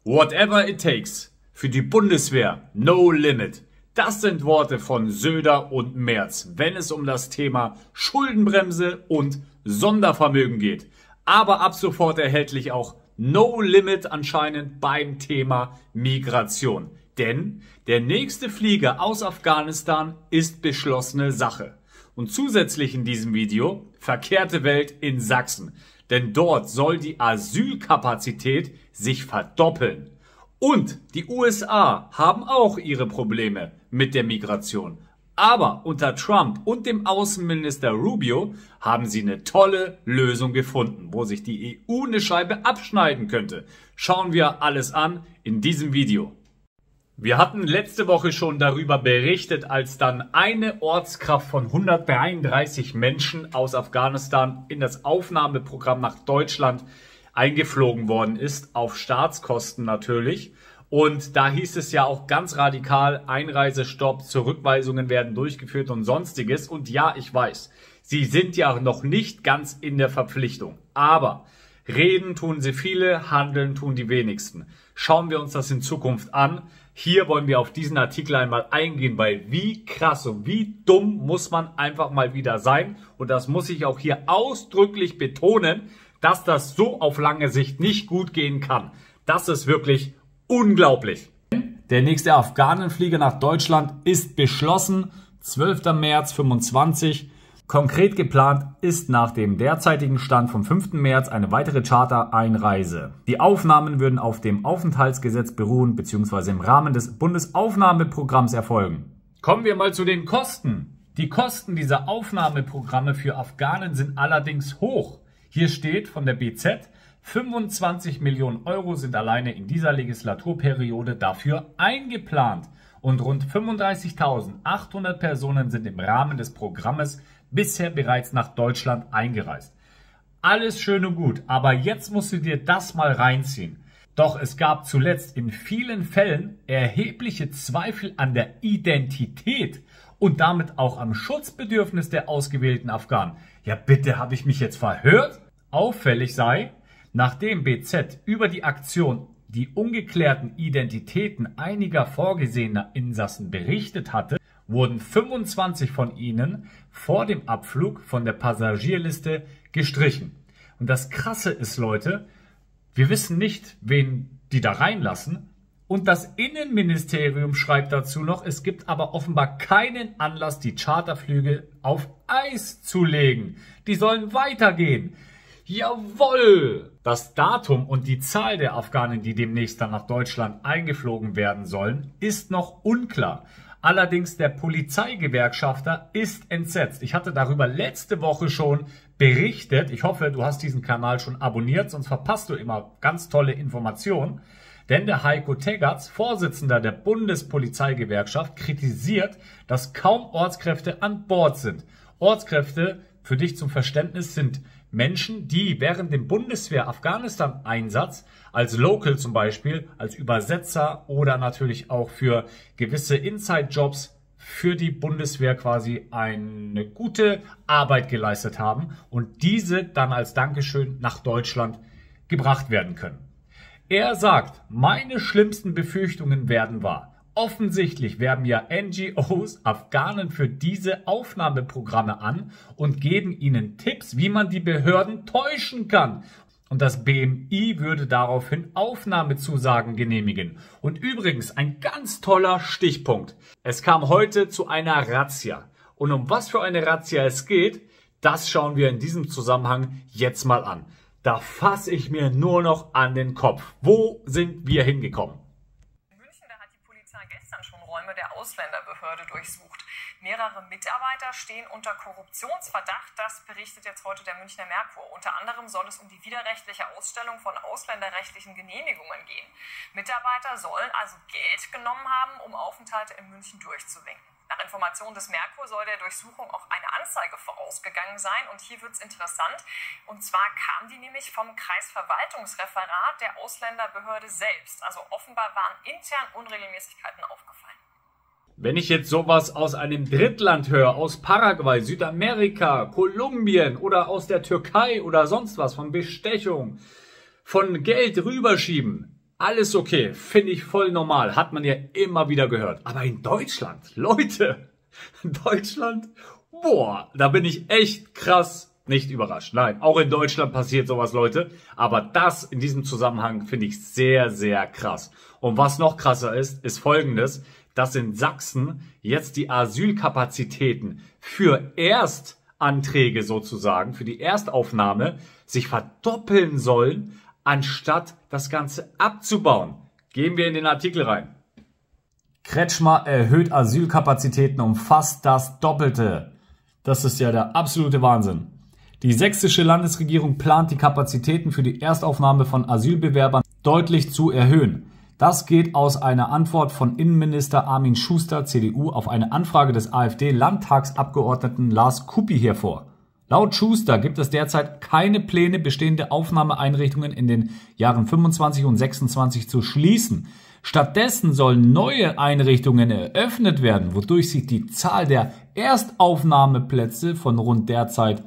Whatever it takes. Für die Bundeswehr, no limit. Das sind Worte von Söder und Merz, wenn es um das Thema Schuldenbremse und Sondervermögen geht. Aber ab sofort erhältlich auch no limit anscheinend beim Thema Migration. Denn der nächste Flieger aus Afghanistan ist beschlossene Sache. Und zusätzlich in diesem Video verkehrte Welt in Sachsen. Denn dort soll die Asylkapazität sich verdoppeln. Und die USA haben auch ihre Probleme mit der Migration. Aber unter Trump und dem Außenminister Rubio haben sie eine tolle Lösung gefunden, wo sich die EU eine Scheibe abschneiden könnte. Schauen wir alles an in diesem Video. Wir hatten letzte Woche schon darüber berichtet, als dann eine Ortskraft von 133 Menschen aus Afghanistan in das Aufnahmeprogramm nach Deutschland eingeflogen worden ist, auf Staatskosten natürlich. Und da hieß es ja auch ganz radikal, Einreisestopp, Zurückweisungen werden durchgeführt und sonstiges. Und ja, ich weiß, sie sind ja noch nicht ganz in der Verpflichtung. Aber reden tun sie viele, handeln tun die wenigsten. Schauen wir uns das in Zukunft an. Hier wollen wir auf diesen Artikel einmal eingehen, weil wie krass und wie dumm muss man einfach mal wieder sein. Und das muss ich auch hier ausdrücklich betonen, dass das so auf lange Sicht nicht gut gehen kann. Das ist wirklich unglaublich. Der nächste Afghanenflieger nach Deutschland ist beschlossen. 12. März 25. Konkret geplant ist nach dem derzeitigen Stand vom 5. März eine weitere Chartereinreise. Die Aufnahmen würden auf dem Aufenthaltsgesetz beruhen bzw. im Rahmen des Bundesaufnahmeprogramms erfolgen. Kommen wir mal zu den Kosten. Die Kosten dieser Aufnahmeprogramme für Afghanen sind allerdings hoch. Hier steht von der BZ, 25 Millionen Euro sind alleine in dieser Legislaturperiode dafür eingeplant. Und rund 35.800 Personen sind im Rahmen des Programmes bisher bereits nach Deutschland eingereist. Alles schön und gut, aber jetzt musst du dir das mal reinziehen. Doch es gab zuletzt in vielen Fällen erhebliche Zweifel an der Identität und damit auch am Schutzbedürfnis der ausgewählten Afghanen. Ja bitte, habe ich mich jetzt verhört? Auffällig sei, nachdem BZ über die Aktion die ungeklärten Identitäten einiger vorgesehener Insassen berichtet hatte, wurden 25 von ihnen vor dem Abflug von der Passagierliste gestrichen. Und das Krasse ist, Leute, wir wissen nicht, wen die da reinlassen. Und das Innenministerium schreibt dazu noch, es gibt aber offenbar keinen Anlass, die Charterflüge auf Eis zu legen. Die sollen weitergehen. Jawohl! Das Datum und die Zahl der Afghanen, die demnächst dann nach Deutschland eingeflogen werden sollen, ist noch unklar. Allerdings der Polizeigewerkschafter ist entsetzt. Ich hatte darüber letzte Woche schon berichtet. Ich hoffe, du hast diesen Kanal schon abonniert, sonst verpasst du immer ganz tolle Informationen. Denn der Heiko Teggerts, Vorsitzender der Bundespolizeigewerkschaft, kritisiert, dass kaum Ortskräfte an Bord sind. Ortskräfte, für dich zum Verständnis, sind Menschen, die während dem Bundeswehr-Afghanistan-Einsatz als Local zum Beispiel, als Übersetzer oder natürlich auch für gewisse Inside-Jobs für die Bundeswehr quasi eine gute Arbeit geleistet haben und diese dann als Dankeschön nach Deutschland gebracht werden können. Er sagt, meine schlimmsten Befürchtungen werden wahr. Offensichtlich werben ja NGOs Afghanen für diese Aufnahmeprogramme an und geben ihnen Tipps, wie man die Behörden täuschen kann. Und das BMI würde daraufhin Aufnahmezusagen genehmigen. Und übrigens ein ganz toller Stichpunkt. Es kam heute zu einer Razzia. Und um was für eine Razzia es geht, das schauen wir in diesem Zusammenhang jetzt mal an. Da fasse ich mir nur noch an den Kopf. Wo sind wir hingekommen? Gestern schon Räume der Ausländerbehörde durchsucht. Mehrere Mitarbeiter stehen unter Korruptionsverdacht, das berichtet jetzt heute der Münchner Merkur. Unter anderem soll es um die widerrechtliche Ausstellung von ausländerrechtlichen Genehmigungen gehen. Mitarbeiter sollen also Geld genommen haben, um Aufenthalte in München durchzuwinken. Nach Informationen des Merkur soll der Durchsuchung auch eine Anzeige vorausgegangen sein. Und hier wird es interessant. Und zwar kam die nämlich vom Kreisverwaltungsreferat der Ausländerbehörde selbst. Also offenbar waren intern Unregelmäßigkeiten aufgefallen. Wenn ich jetzt sowas aus einem Drittland höre, aus Paraguay, Südamerika, Kolumbien oder aus der Türkei oder sonst was, von Bestechung, von Geld rüberschieben, Alles okay, finde ich voll normal, hat man ja immer wieder gehört. Aber in Deutschland, Leute, in Deutschland, boah, da bin ich echt krass nicht überrascht. Nein, auch in Deutschland passiert sowas, Leute. Aber das in diesem Zusammenhang finde ich sehr, sehr krass. Und was noch krasser ist Folgendes, dass in Sachsen jetzt die Asylkapazitäten für Erstanträge sozusagen, für die Erstaufnahme, sich verdoppeln sollen, anstatt das Ganze abzubauen. Gehen wir in den Artikel rein. Kretschmer erhöht Asylkapazitäten um fast das Doppelte. Das ist ja der absolute Wahnsinn. Die sächsische Landesregierung plant, die Kapazitäten für die Erstaufnahme von Asylbewerbern deutlich zu erhöhen. Das geht aus einer Antwort von Innenminister Armin Schuster, CDU, auf eine Anfrage des AfD-Landtagsabgeordneten Lars Kuppi hervor. Laut Schuster gibt es derzeit keine Pläne, bestehende Aufnahmeeinrichtungen in den Jahren 25 und 26 zu schließen. Stattdessen sollen neue Einrichtungen eröffnet werden, wodurch sich die Zahl der Erstaufnahmeplätze von rund derzeit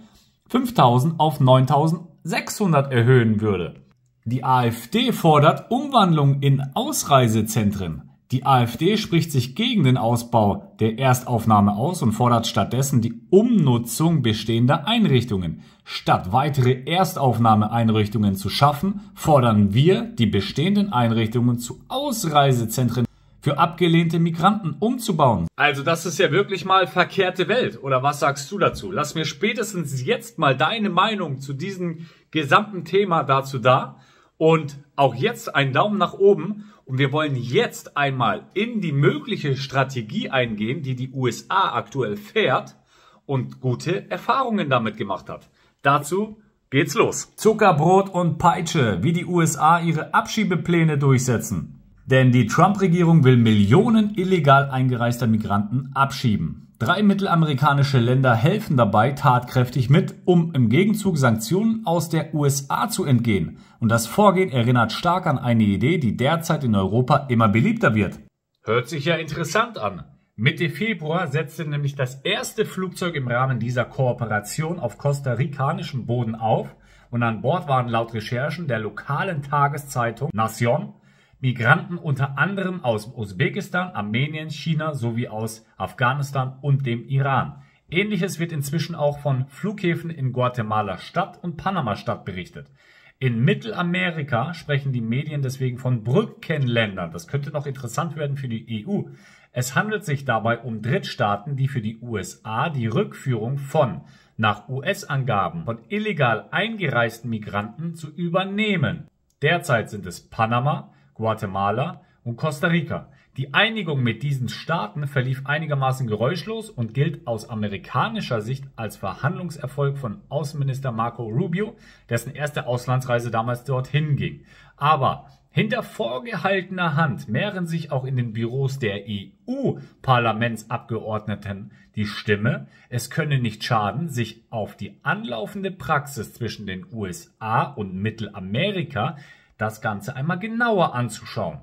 5.000 auf 9.600 erhöhen würde. Die AfD fordert Umwandlung in Ausreisezentren. Die AfD spricht sich gegen den Ausbau der Erstaufnahme aus und fordert stattdessen die Umnutzung bestehender Einrichtungen. Statt weitere Erstaufnahmeeinrichtungen zu schaffen, fordern wir, die bestehenden Einrichtungen zu Ausreisezentren für abgelehnte Migranten umzubauen. Also das ist ja wirklich mal verkehrte Welt. Oder was sagst du dazu? Lass mir spätestens jetzt mal deine Meinung zu diesem gesamten Thema dazu da. Und auch jetzt einen Daumen nach oben. Und wir wollen jetzt einmal in die mögliche Strategie eingehen, die die USA aktuell fährt und gute Erfahrungen damit gemacht hat. Dazu geht's los. Zuckerbrot und Peitsche, wie die USA ihre Abschiebepläne durchsetzen. Denn die Trump-Regierung will Millionen illegal eingereister Migranten abschieben. 3 mittelamerikanische Länder helfen dabei tatkräftig mit, um im Gegenzug Sanktionen aus der USA zu entgehen. Und das Vorgehen erinnert stark an eine Idee, die derzeit in Europa immer beliebter wird. Hört sich ja interessant an. Mitte Februar setzte nämlich das erste Flugzeug im Rahmen dieser Kooperation auf costa-ricanischem Boden auf und an Bord waren laut Recherchen der lokalen Tageszeitung Nation Migranten unter anderem aus Usbekistan, Armenien, China sowie aus Afghanistan und dem Iran. Ähnliches wird inzwischen auch von Flughäfen in Guatemala-Stadt und Panama-Stadt berichtet. In Mittelamerika sprechen die Medien deswegen von Brückenländern. Das könnte noch interessant werden für die EU. Es handelt sich dabei um Drittstaaten, die für die USA die Rückführung von, nach US-Angaben, von illegal eingereisten Migranten zu übernehmen. Derzeit sind es Panama, Guatemala und Costa Rica. Die Einigung mit diesen Staaten verlief einigermaßen geräuschlos und gilt aus amerikanischer Sicht als Verhandlungserfolg von Außenminister Marco Rubio, dessen erste Auslandsreise damals dorthin ging. Aber hinter vorgehaltener Hand mehren sich auch in den Büros der EU-Parlamentsabgeordneten die Stimme, es könne nicht schaden, sich auf die anlaufende Praxis zwischen den USA und Mittelamerika das Ganze einmal genauer anzuschauen.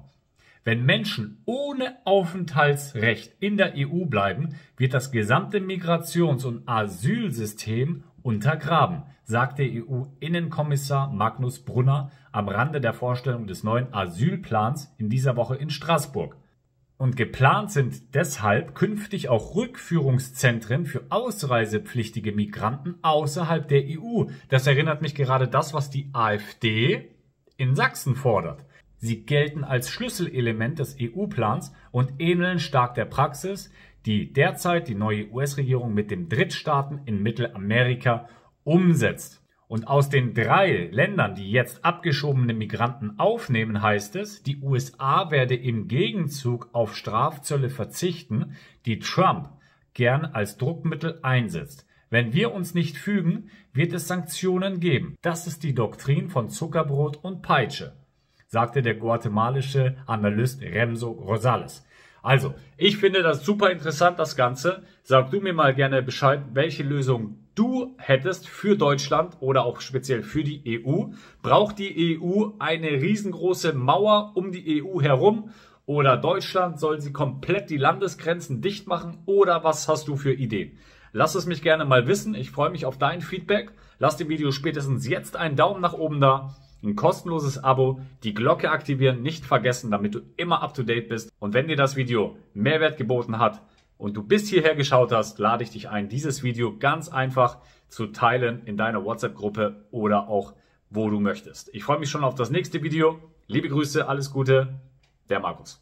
Wenn Menschen ohne Aufenthaltsrecht in der EU bleiben, wird das gesamte Migrations- und Asylsystem untergraben, sagte EU-Innenkommissar Magnus Brunner am Rande der Vorstellung des neuen Asylplans in dieser Woche in Straßburg. Und geplant sind deshalb künftig auch Rückführungszentren für ausreisepflichtige Migranten außerhalb der EU. Das erinnert mich gerade das, was die AfD in Sachsen fordert. Sie gelten als Schlüsselelement des EU-Plans und ähneln stark der Praxis, die derzeit die neue US-Regierung mit den Drittstaaten in Mittelamerika umsetzt. Und aus den 3 Ländern, die jetzt abgeschobene Migranten aufnehmen, heißt es, die USA werde im Gegenzug auf Strafzölle verzichten, die Trump gern als Druckmittel einsetzt. Wenn wir uns nicht fügen, wird es Sanktionen geben. Das ist die Doktrin von Zuckerbrot und Peitsche, sagte der guatemalische Analyst Remso Rosales. Also, ich finde das super interessant, das Ganze. Sag du mir mal gerne Bescheid, welche Lösung du hättest für Deutschland oder auch speziell für die EU. Braucht die EU eine riesengroße Mauer um die EU herum? Oder Deutschland soll sie komplett die Landesgrenzen dicht machen? Oder was hast du für Ideen? Lass es mich gerne mal wissen. Ich freue mich auf dein Feedback. Lass dem Video spätestens jetzt einen Daumen nach oben da. ein kostenloses Abo, die Glocke aktivieren, nicht vergessen, damit du immer up to date bist. Und wenn dir das Video Mehrwert geboten hat und du bis hierher geschaut hast, lade ich dich ein, dieses Video ganz einfach zu teilen in deiner WhatsApp-Gruppe oder auch wo du möchtest. Ich freue mich schon auf das nächste Video. Liebe Grüße, alles Gute, der Markus.